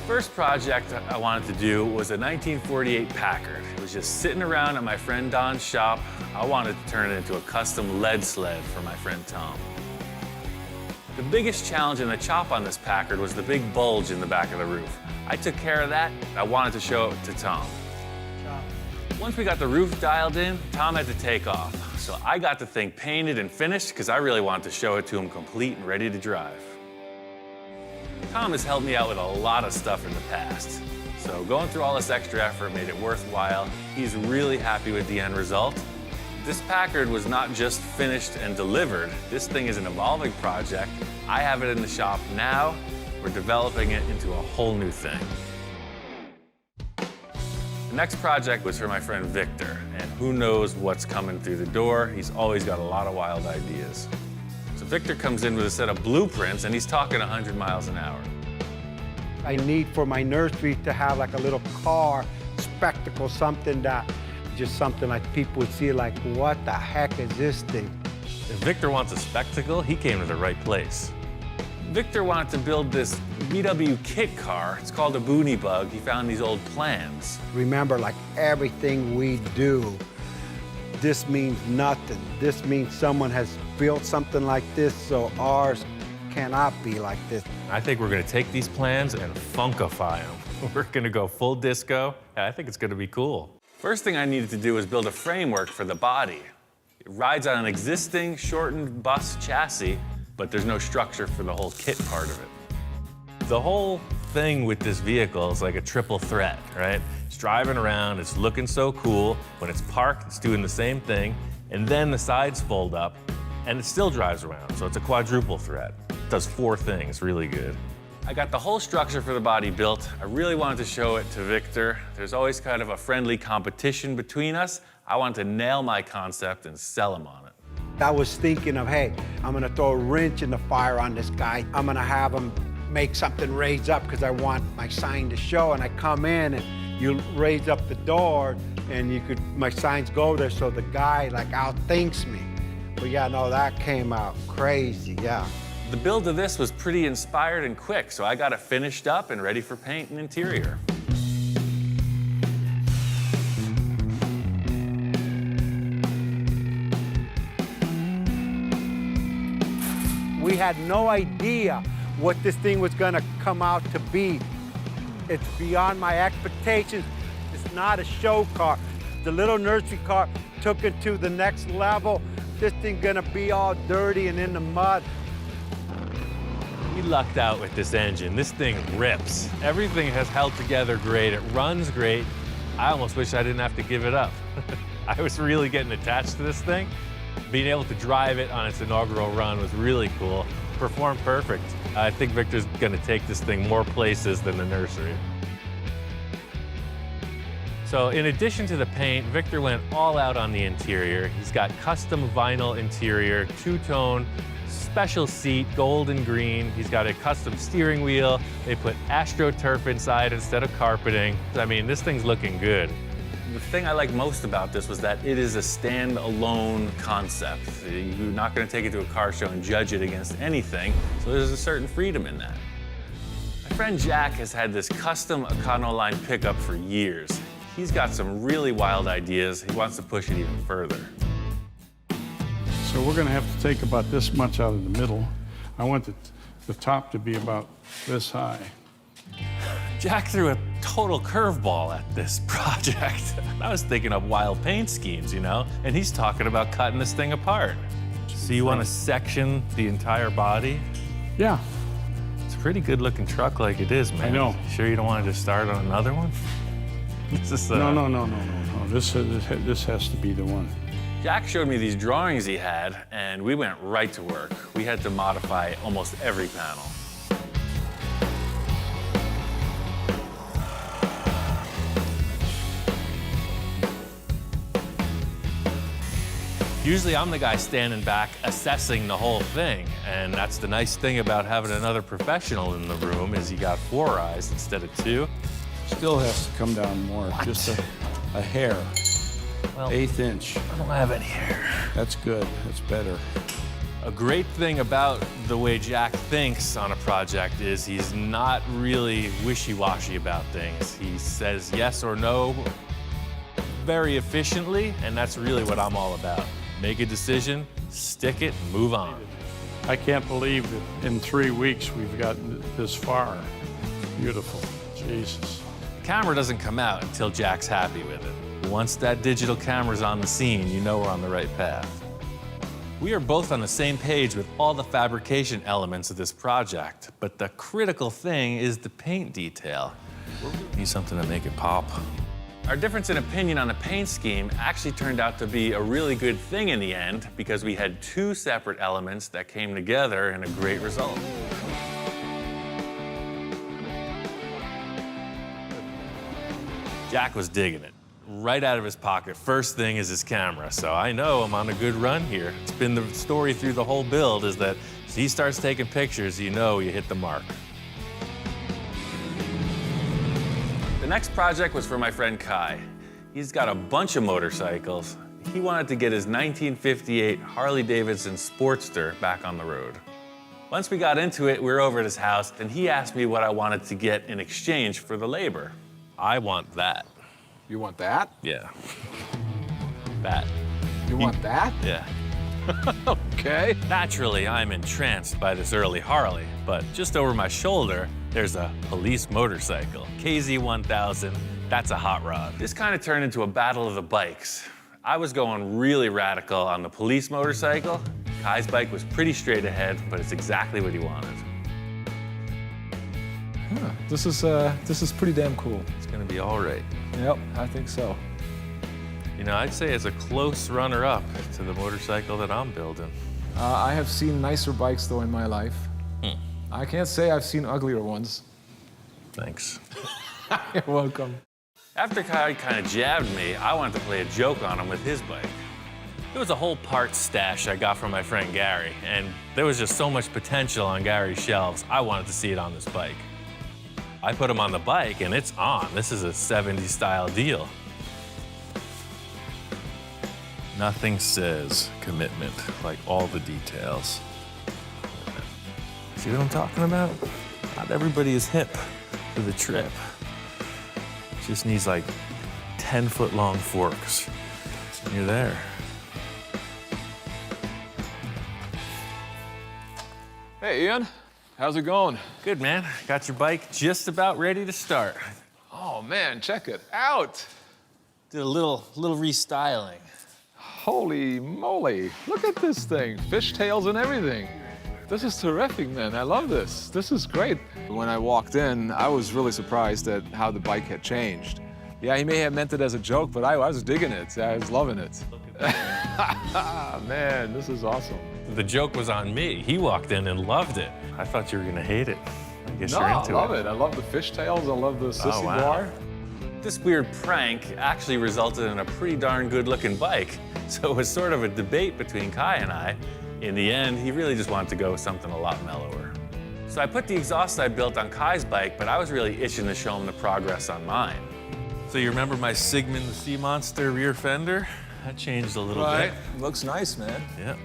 First project I wanted to do was a 1948 Packard. It was just sitting around at my friend Don's shop. I wanted to turn it into a custom lead sled for my friend Tom. The biggest challenge in the chop on this Packard was the big bulge in the back of the roof. I took care of that. I wanted to show it to Tom. Once we got the roof dialed in, Tom had to take off. So I got the thing painted and finished because I really wanted to show it to him complete and ready to drive. Tom has helped me out with a lot of stuff in the past. So going through all this extra effort made it worthwhile. He's really happy with the end result. This Packard was not just finished and delivered. This thing is an evolving project. I have it in the shop now. We're developing it into a whole new thing. The next project was for my friend Victor, and who knows what's coming through the door. He's always got a lot of wild ideas. So Victor comes in with a set of blueprints, and he's talking 100 miles an hour. I need for my nursery to have like a little car spectacle, something that, just something like people would see like, what the heck is this thing? If Victor wants a spectacle, he came to the right place. Victor wanted to build this VW kit car. It's called a Boonie Bug. He found these old plans. Remember, like everything we do, this means nothing. This means someone has built something like this, so ours cannot be like this. I think we're gonna take these plans and funkify them. We're gonna go full disco. I think it's gonna be cool. First thing I needed to do was build a framework for the body. It rides on an existing shortened bus chassis, but there's no structure for the whole kit part of it. The whole thing with this vehicle is like a triple threat, right? It's driving around, it's looking so cool. When it's parked, it's doing the same thing, and then the sides fold up, and it still drives around, so it's a quadruple threat. It does 4 things really good. I got the whole structure for the body built. I really wanted to show it to Victor. There's always kind of a friendly competition between us. I wanted to nail my concept and sell him on it. I was thinking of, hey, I'm gonna throw a wrench in the fire on this guy. I'm gonna have him make something raise up because I want my sign to show, and I come in and you raise up the door and my signs go there, so the guy like outthinks me. But yeah, no, that came out crazy, yeah. The build of this was pretty inspired and quick, so I got it finished up and ready for paint and interior. We had no idea what this thing was gonna come out to be. It's beyond my expectations. It's not a show car. The little nursery car took it to the next level. This thing gonna be all dirty and in the mud. We lucked out with this engine. This thing rips. Everything has held together great. It runs great. I almost wish I didn't have to give it up. I was really getting attached to this thing. Being able to drive it on its inaugural run was really cool. Performed perfect. I think Victor's gonna take this thing more places than the nursery. So in addition to the paint, Victor went all out on the interior. He's got custom vinyl interior, 2-tone, special seat, gold and green. He's got a custom steering wheel. They put AstroTurf inside instead of carpeting. I mean, this thing's looking good. The thing I like most about this was that it is a stand-alone concept. You're not going to take it to a car show and judge it against anything, so there's a certain freedom in that. My friend Jack has had this custom Econoline pickup for years. He's got some really wild ideas. He wants to push it even further. So we're going to have to take about this much out of the middle. I want the top to be about this high. Jack threw a total curveball at this project. I was thinking of wild paint schemes, you know, and he's talking about cutting this thing apart. So you want to section the entire body? Yeah. It's a pretty good looking truck like it is, man. I know. Sure you don't want to just start on another one? This is, No. This has to be the one. Jack showed me these drawings he had, and we went right to work. We had to modify almost every panel. Usually I'm the guy standing back assessing the whole thing, and that's the nice thing about having another professional in the room is you got 4 eyes instead of 2. Still has to come down more, just a hair, Well, 1/8 inch. I don't have any hair. That's good, that's better. A great thing about the way Jack thinks on a project is he's not really wishy-washy about things. He says yes or no very efficiently, and that's really what I'm all about. Make a decision, stick it, and move on. I can't believe that in 3 weeks we've gotten this far. Beautiful, Jesus. The camera doesn't come out until Jack's happy with it. Once that digital camera's on the scene, you know we're on the right path. We are both on the same page with all the fabrication elements of this project, but the critical thing is the paint detail. Need something to make it pop. Our difference in opinion on the paint scheme actually turned out to be a really good thing in the end because we had 2 separate elements that came together in a great result. Jack was digging it. Right out of his pocket, first thing is his camera, so I know I'm on a good run here. It's been the story through the whole build is that if he starts taking pictures, you know you hit the mark. The next project was for my friend Kai. He's got a bunch of motorcycles. He wanted to get his 1958 Harley-Davidson Sportster back on the road. Once we got into it, we were over at his house, and he asked me what I wanted to get in exchange for the labor. I want that. You want that? Yeah. That. You want that? Yeah. Okay. Naturally, I'm entranced by this early Harley, but just over my shoulder, there's a police motorcycle, KZ1000. That's a hot rod. This kind of turned into a battle of the bikes. I was going really radical on the police motorcycle. Kai's bike was pretty straight ahead, but it's exactly what he wanted. Huh. This is pretty damn cool. It's gonna be all right. Yep, I think so. You know, I'd say it's a close runner-up to the motorcycle that I'm building. I have seen nicer bikes, though, in my life. I can't say I've seen uglier ones. Thanks. You're welcome. After Kai kind of jabbed me, I wanted to play a joke on him with his bike. There was a whole parts stash I got from my friend Gary, and there was just so much potential on Gary's shelves, I wanted to see it on this bike. I put him on the bike, and it's on. This is a 70s style deal. Nothing says commitment like all the details. See what I'm talking about? Not everybody is hip for the trip. Just needs like 10-foot long forks. And you're there. Hey, Ian. How's it going? Good, man. Got your bike just about ready to start. Oh, man, check it out. Did a little restyling. Holy moly. Look at this thing. Fishtails and everything. This is terrific, man. I love this. This is great. When I walked in, I was really surprised at how the bike had changed. Yeah, he may have meant it as a joke, but I was digging it. I was loving it. Man, this is awesome. The joke was on me. He walked in and loved it. I thought you were gonna hate it. I guess No, you're I into love it. I love the fishtails. I love the sissy wow. bar. This weird prank actually resulted in a pretty darn good-looking bike. So it was sort of a debate between Kai and I. In the end, he really just wanted to go with something a lot mellower. So I put the exhaust I built on Kai's bike, but I was really itching to show him the progress on mine. So you remember my Sigmund the Sea Monster rear fender? That changed a little bit. Looks nice, man. Yeah.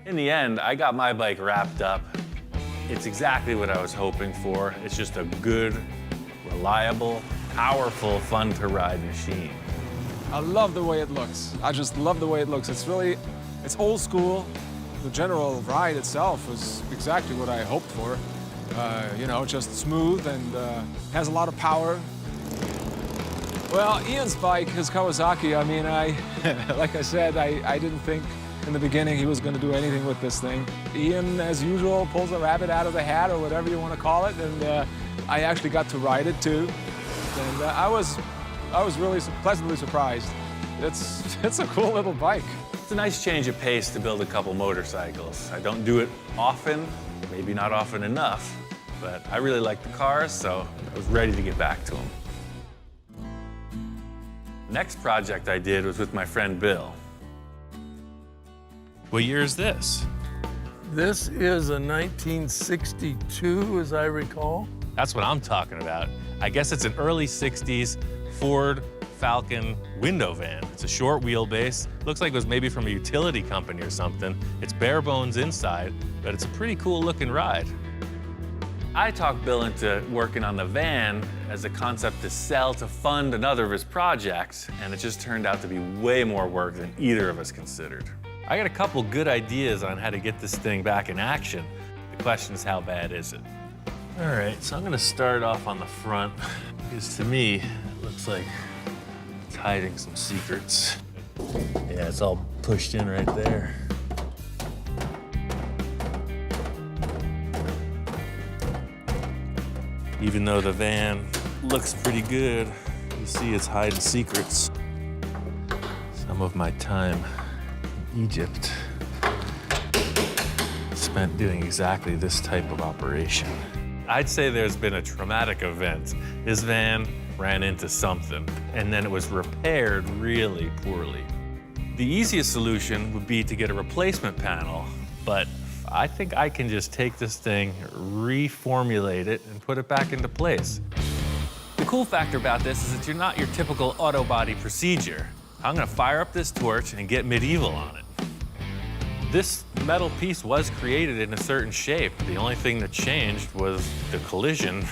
In the end, I got my bike wrapped up. It's exactly what I was hoping for. It's just a good, reliable, powerful, fun-to-ride machine. I love the way it looks. I just love the way it looks. It's old school. The general ride itself was exactly what I hoped for. You know, just smooth and has a lot of power. Well, Ian's bike, his Kawasaki, I mean, like I said, I didn't think in the beginning he was going to do anything with this thing. Ian, as usual, pulls a rabbit out of the hat or whatever you want to call it, and I actually got to ride it too. And I was really pleasantly surprised. It's a cool little bike. It's a nice change of pace to build a couple motorcycles. I don't do it often, maybe not often enough, but I really like the cars, so I was ready to get back to them. Next project I did was with my friend Bill. What year is this? This is a 1962, as I recall. That's what I'm talking about. I guess it's an early 60s Ford Falcon window van. It's a short wheelbase. Looks like it was maybe from a utility company or something. It's bare bones inside, but it's a pretty cool looking ride. I talked Bill into working on the van as a concept to sell to fund another of his projects, and it just turned out to be way more work than either of us considered. I got a couple good ideas on how to get this thing back in action. The question is, how bad is it? All right, so I'm gonna start off on the front, because to me, it looks like it's hiding some secrets. Yeah, it's all pushed in right there. Even though the van looks pretty good, you see it's hiding secrets. Some of my time in Egypt spent doing exactly this type of operation. I'd say there's been a traumatic event. This van ran into something, and then it was repaired really poorly. The easiest solution would be to get a replacement panel, but I think I can just take this thing, reformulate it, and put it back into place. The cool factor about this is that you're not your typical auto body procedure. I'm gonna fire up this torch and get medieval on it. This metal piece was created in a certain shape. The only thing that changed was the collision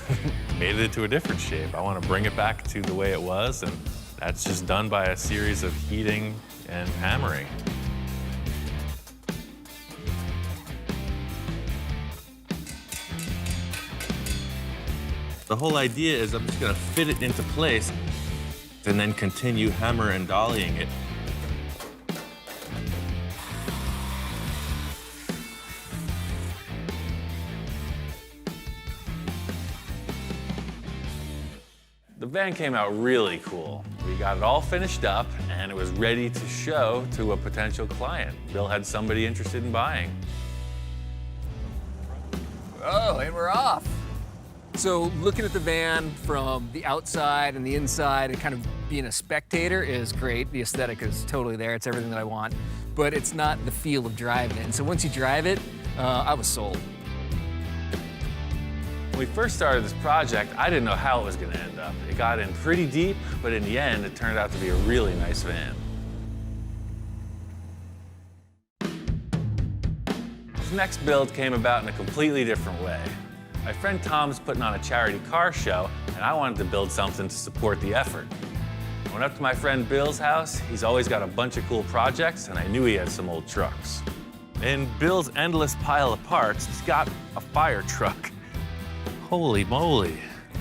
made it into a different shape. I want to bring it back to the way it was, and that's just done by a series of heating and hammering. The whole idea is I'm just gonna fit it into place and then continue hammer and dollying it. The van came out really cool. We got it all finished up and it was ready to show to a potential client. Bill had somebody interested in buying. Oh, and we're off. So looking at the van from the outside and the inside and kind of being a spectator is great. The aesthetic is totally there. It's everything that I want. But it's not the feel of driving it. And so once you drive it, I was sold. When we first started this project, I didn't know how it was going to end up. It got in pretty deep, but in the end, it turned out to be a really nice van. This next build came about in a completely different way. My friend Tom's putting on a charity car show, and I wanted to build something to support the effort. I went up to my friend Bill's house. He's always got a bunch of cool projects, and I knew he had some old trucks. In Bill's endless pile of parts, he's got a fire truck. Holy moly.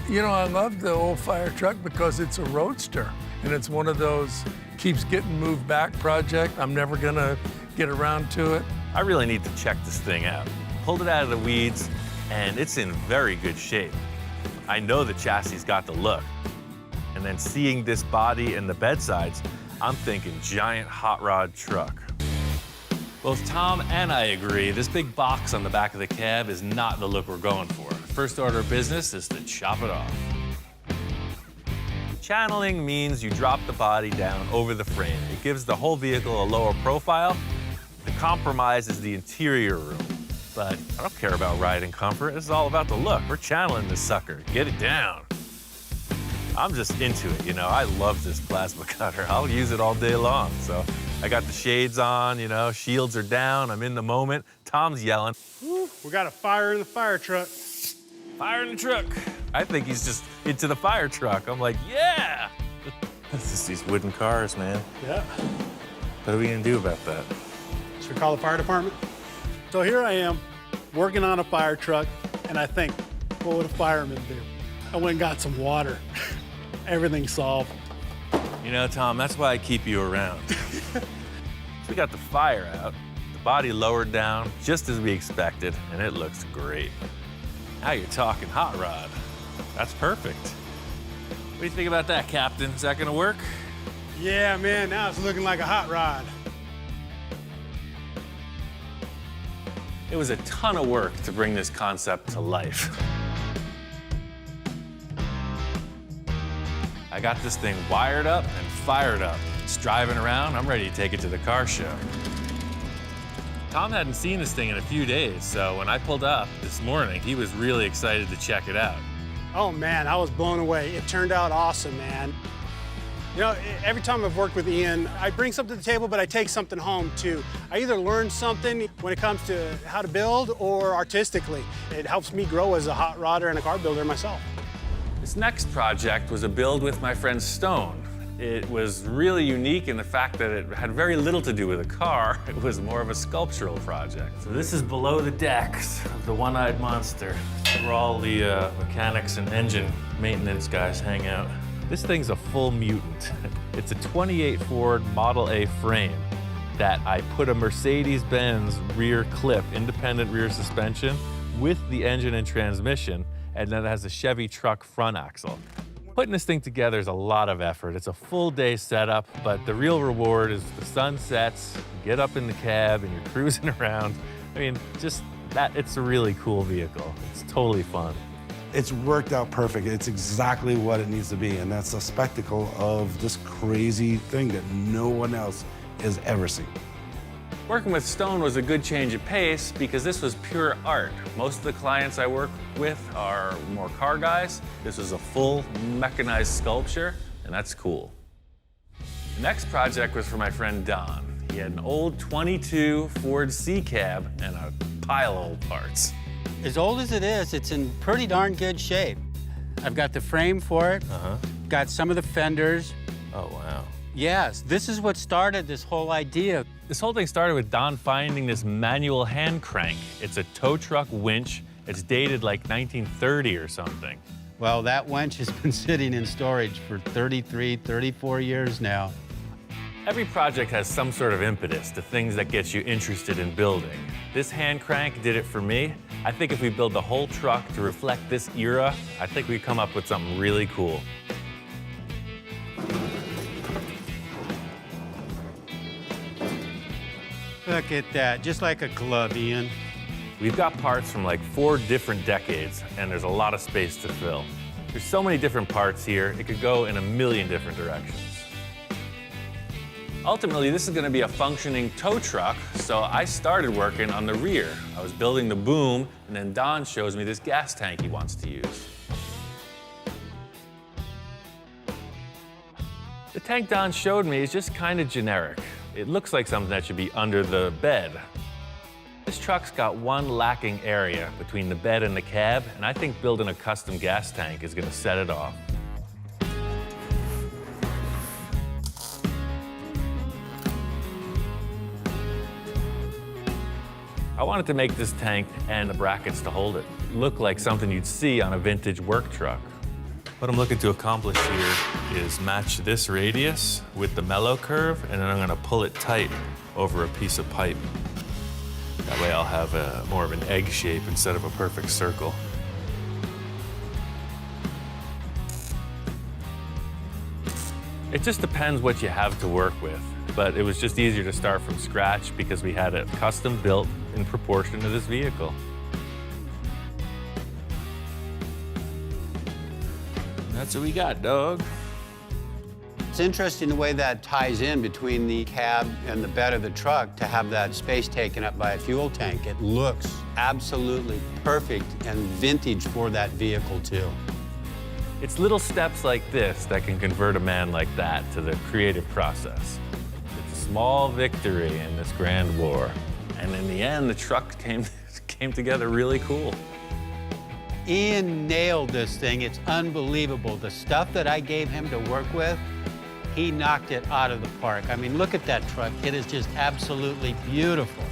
You know, I love the old fire truck because it's a roadster, and it's one of those keeps getting moved back project. I'm never gonna get around to it. I really need to check this thing out. Pulled it out of the weeds, and it's in very good shape. I know the chassis got the look. And then seeing this body and the bedsides, I'm thinking giant hot rod truck. Both Tom and I agree, this big box on the back of the cab is not the look we're going for. First order of business is to chop it off. Channeling means you drop the body down over the frame. It gives the whole vehicle a lower profile. The compromise is the interior room. But I don't care about ride and comfort. This is all about the look. We're channeling this sucker. Get it down. I'm just into it, you know. I love this plasma cutter. I'll use it all day long. So I got the shades on, you know, shields are down. I'm in the moment. Tom's yelling. Woo, we got a fire in the fire truck. Fire in the truck. I think he's just into the fire truck. I'm like, yeah. It's just these wooden cars, man. Yeah. What are we gonna do about that? Should we call the fire department? So here I am, working on a fire truck, and I think, what would a fireman do? I went and got some water. Everything's solved. You know, Tom, that's why I keep you around. So we got the fire out, the body lowered down, just as we expected, and it looks great. Now you're talking hot rod. That's perfect. What do you think about that, Captain? Is that gonna work? Yeah, man, now it's looking like a hot rod. It was a ton of work to bring this concept to life. I got this thing wired up and fired up. It's driving around. I'm ready to take it to the car show. Tom hadn't seen this thing in a few days, so when I pulled up this morning, he was really excited to check it out. Oh man, I was blown away. It turned out awesome, man. You know, every time I've worked with Ian, I bring something to the table, but I take something home too. I either learn something when it comes to how to build or artistically. It helps me grow as a hot rodder and a car builder myself. This next project was a build with my friend Stone. It was really unique in the fact that it had very little to do with a car. It was more of a sculptural project. So this is below the decks of the one-eyed monster, where all the mechanics and engine maintenance guys hang out. This thing's a full mutant. It's a 28 Ford Model A frame that I put a Mercedes-Benz rear clip, independent rear suspension, with the engine and transmission, and then it has a Chevy truck front axle. Putting this thing together is a lot of effort. It's a full day setup, but the real reward is the sun sets, you get up in the cab and you're cruising around. I mean, just that, it's a really cool vehicle. It's totally fun. It's worked out perfect. It's exactly what it needs to be, and that's a spectacle of this crazy thing that no one else has ever seen. Working with Stone was a good change of pace because this was pure art. Most of the clients I work with are more car guys. This was a full mechanized sculpture, and that's cool. The next project was for my friend Don. He had an old 22 Ford C-Cab and a pile of old parts. As old as it is, it's in pretty darn good shape. I've got the frame for it, got some of the fenders. Oh, wow. Yes, this is what started this whole idea. This whole thing started with Don finding this manual hand crank. It's a tow truck winch. It's dated like 1930 or something. Well, that winch has been sitting in storage for 33, 34 years now. Every project has some sort of impetus to things that get you interested in building. This hand crank did it for me. I think if we build the whole truck to reflect this era, I think we come up with something really cool. Look at that, just like a glove, Ian. We've got parts from like 4 different decades, and there's a lot of space to fill. There's so many different parts here, it could go in a million different directions. Ultimately, this is gonna be a functioning tow truck, so I started working on the rear. I was building the boom, and then Don shows me this gas tank he wants to use. The tank Don showed me is just kind of generic. It looks like something that should be under the bed. This truck's got one lacking area between the bed and the cab, and I think building a custom gas tank is gonna set it off. I wanted to make this tank and the brackets to hold it look like something you'd see on a vintage work truck. What I'm looking to accomplish here is match this radius with the mellow curve, and then I'm gonna pull it tight over a piece of pipe. That way I'll have more of an egg shape instead of a perfect circle. It just depends what you have to work with, but it was just easier to start from scratch because we had it custom built in proportion to this vehicle. That's what we got, dog. It's interesting the way that ties in between the cab and the bed of the truck to have that space taken up by a fuel tank. It looks absolutely perfect and vintage for that vehicle, too. It's little steps like this that can convert a man like that to the creative process. It's a small victory in this grand war. And in the end, the truck came together really cool. Ian nailed this thing. It's unbelievable. The stuff that I gave him to work with, he knocked it out of the park. I mean, look at that truck. It is just absolutely beautiful.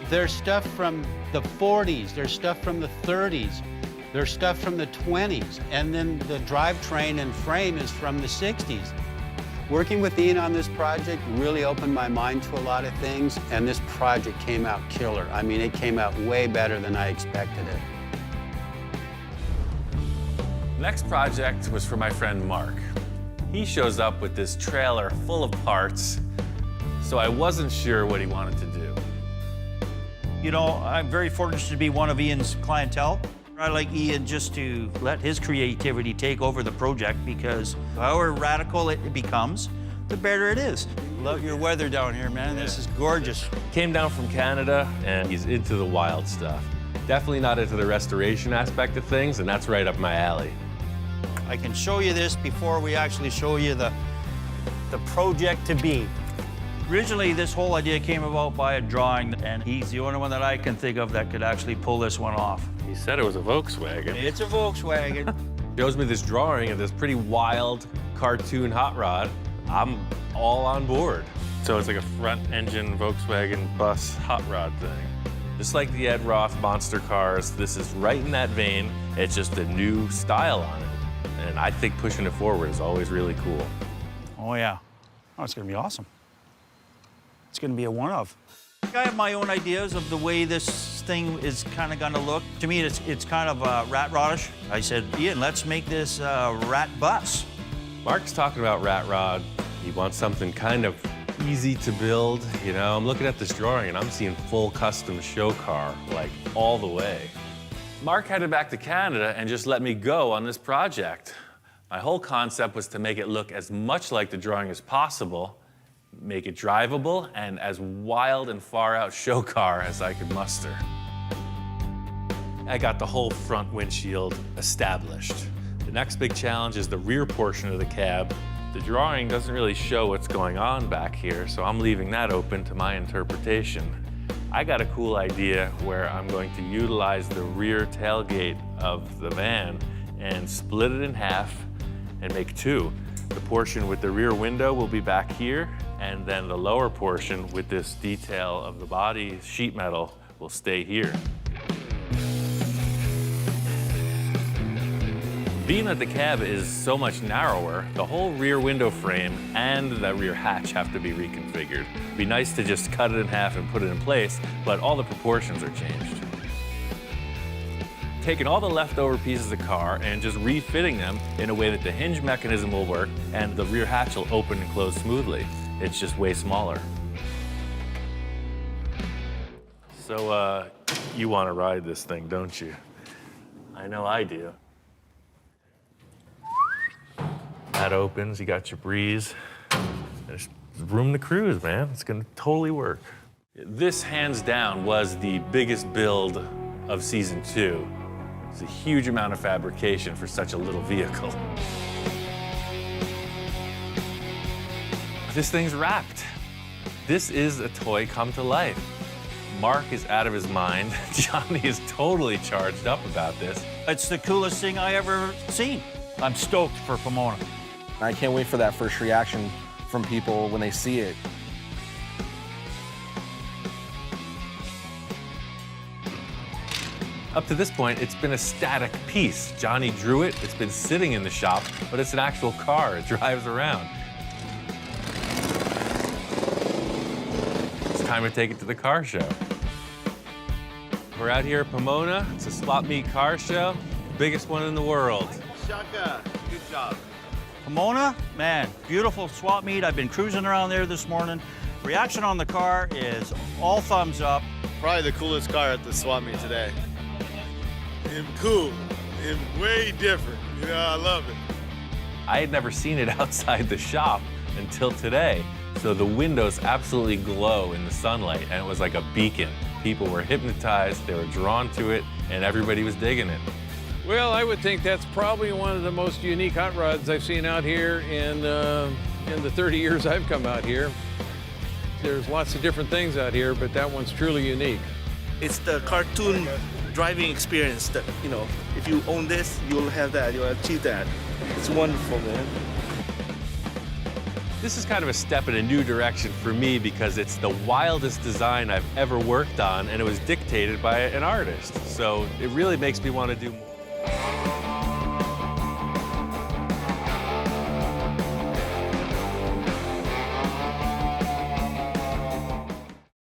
There's stuff from the 40s. There's stuff from the 30s. There's stuff from the 20s. And then the drivetrain and frame is from the 60s. Working with Ian on this project really opened my mind to a lot of things, and this project came out killer. I mean, it came out way better than I expected it. Next project was for my friend Mark. He shows up with this trailer full of parts, so I wasn't sure what he wanted to do. You know, I'm very fortunate to be one of Ian's clientele. I like Ian just to let his creativity take over the project because however radical it becomes, the better it is. Love your weather down here, man. This is gorgeous. Came down from Canada, and he's into the wild stuff. Definitely not into the restoration aspect of things, and that's right up my alley. I can show you this before we actually show you the the project to be. Originally, this whole idea came about by a drawing, and he's the only one that I can think of that could actually pull this one off. He said it was a Volkswagen. It's a Volkswagen. Shows me this drawing of this pretty wild cartoon hot rod. I'm all on board. So it's like a front-engine Volkswagen bus hot rod thing. Just like the Ed Roth monster cars, this is right in that vein. It's just a new style on it. And I think pushing it forward is always really cool. Oh, yeah. Oh, it's gonna be awesome. It's gonna be a one-of. I have my own ideas of the way this thing is kind of gonna look. To me, it's kind of rat rodish. I said, Ian, let's make this rat bus. Mark's talking about rat rod. He wants something kind of easy to build. You know, I'm looking at this drawing and I'm seeing full custom show car, like all the way. Mark headed back to Canada and just let me go on this project. My whole concept was to make it look as much like the drawing as possible, make it drivable, and as wild and far out show car as I could muster. I got the whole front windshield established. The next big challenge is the rear portion of the cab. The drawing doesn't really show what's going on back here, so I'm leaving that open to my interpretation. I got a cool idea where I'm going to utilize the rear tailgate of the van and split it in half and make two. The portion with the rear window will be back here, and then the lower portion with this detail of the body sheet metal will stay here. Being that the cab is so much narrower, the whole rear window frame and the rear hatch have to be reconfigured. It'd be nice to just cut it in half and put it in place, but all the proportions are changed. Taking all the leftover pieces of the car and just refitting them in a way that the hinge mechanism will work and the rear hatch will open and close smoothly. It's just way smaller. So, you want to ride this thing, don't you? I know I do. That opens, you got your breeze. There's room to cruise, man. It's gonna totally work. This, hands down, was the biggest build of season 2. It's a huge amount of fabrication for such a little vehicle. This thing's wrapped. This is a toy come to life. Mark is out of his mind. Johnny is totally charged up about this. It's the coolest thing I ever seen. I'm stoked for Pomona. I can't wait for that first reaction from people when they see it. Up to this point, it's been a static piece. Johnny drew it, it's been sitting in the shop, but it's an actual car, it drives around. It's time to take it to the car show. We're out here at Pomona. It's a swap meet car show, biggest one in the world. Shaka, good job. Pomona, man, beautiful swap meet. I've been cruising around there this morning. Reaction on the car is all thumbs up. Probably the coolest car at the swap meet today. And cool, and way different. You know, I love it. I had never seen it outside the shop until today. So the windows absolutely glow in the sunlight, and it was like a beacon. People were hypnotized, they were drawn to it, and everybody was digging it. Well, I would think that's probably one of the most unique hot rods I've seen out here in the 30 years I've come out here. There's lots of different things out here, but that one's truly unique. It's the cartoon driving experience that, you know, if you own this, you'll have that, you'll achieve that. It's wonderful, man. This is kind of a step in a new direction for me because it's the wildest design I've ever worked on, and it was dictated by an artist. So it really makes me want to do more.